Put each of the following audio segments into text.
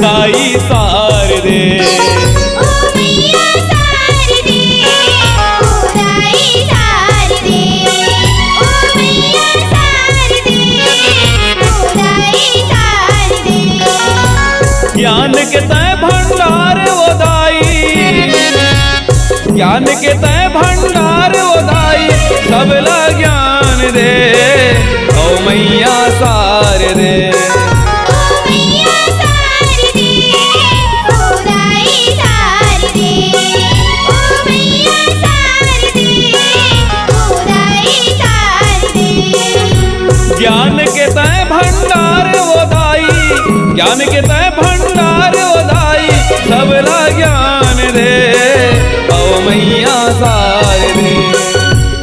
दाई सार दे, ओ मैया सार दे, ओ दाई सार दे, ओ मैया सार दे, ओ दाई सार दे। ज्ञान के तय भंडार वो दाई, ज्ञान के तय भंडार वो दाई, सबला ज्ञान दे, ओ मैया सार दे। ज्ञान के तय भंडार वो दाई, ज्ञान के तय भंडार वो दाई, सबला ज्ञान दे, ओ मैया सार दे।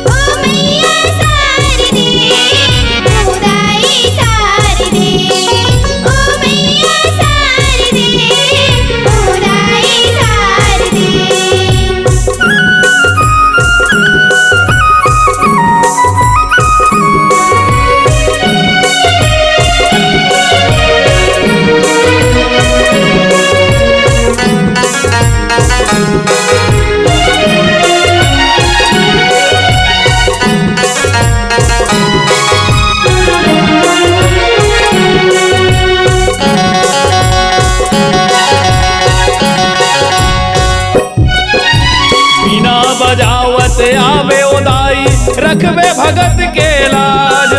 ओ मैया सार दे, ओ दाई सार दे, ओ मैया सार दे, ओ दाई सार दे। बजावत आवे उदाई, रखबे भगत के लाज,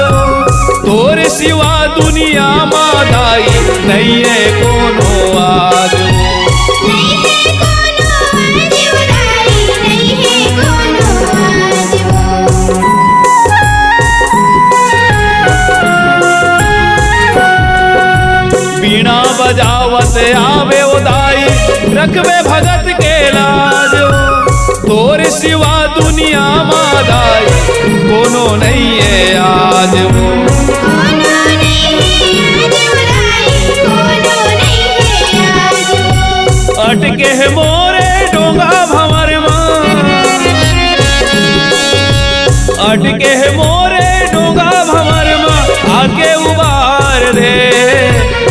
तोर सिवा दुनिया मादाई, नहीं है कोनो आज। नहीं है कोनो आज उदाई, नहीं है कोनो आज। बीणा बजावत आवे उदाई, रखबे भगत के लाज, तोर सिवा दुनिया मादाई, कोनो नहीं है आज वो। कोनो नहीं है आज उदाई, कोनो नहीं है आज वो। अटके है मोरे डोंगा भंवर मां, अटके है मोरे डोंगा भंवर मां, आके उबार दे,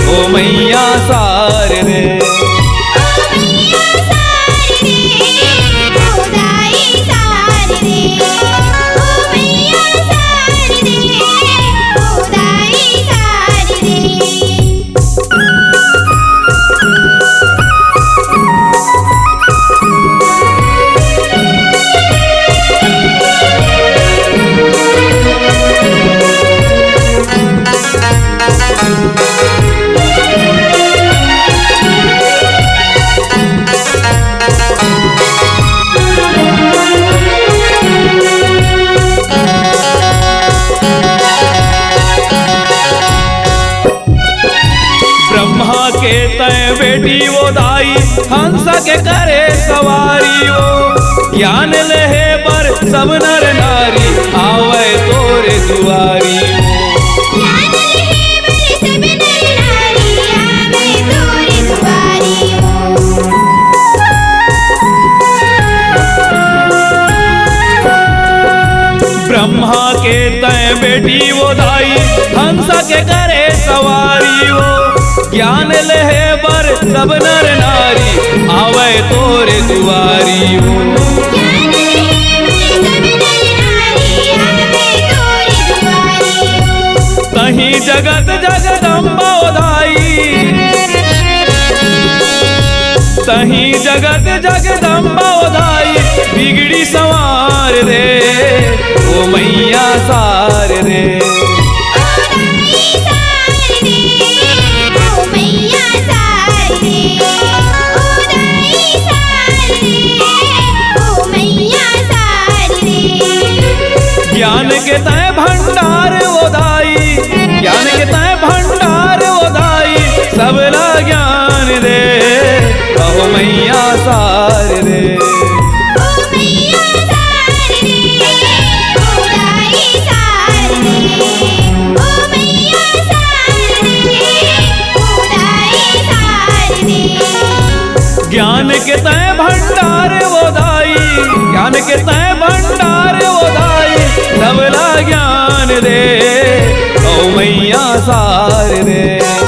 ओ मैया सार दे। के तय बेटी वो दाई, हंस के करे सवारी वो, ज्ञान लहे पर सब नर नारी, आवे तोरे दुआरी वो। ज्ञान लहे पर सब नर नारी, आवे तोरे दुआरी वो। ब्रह्मा के तय बेटी वो दाई, हंस के करे सवारी वो, ज्ञान लहे पर सब नर नारी, आवे तोरे दुआरी वो। ज्ञान लहे पर सब नर नारी, आवे तोरे दुआरी वो। तहीं जगत जगदम्बा दाई, तहीं जगत जगदम्बा दाई, बिगड़ी संवार दे, ओ मैया सार दे। ज्ञान के तय भंडार वो दाई, ज्ञान के तय भंडार वो दाई, सबला ज्ञान दे, ओ मैया सार दे। ओ मैया सार दे, ओ दाई सार दे। ज्ञान के तय भंडार वो दाई, ज्ञान के तय भंडार वो दाई, सबला ज्ञान दे ओ मैया सार दे।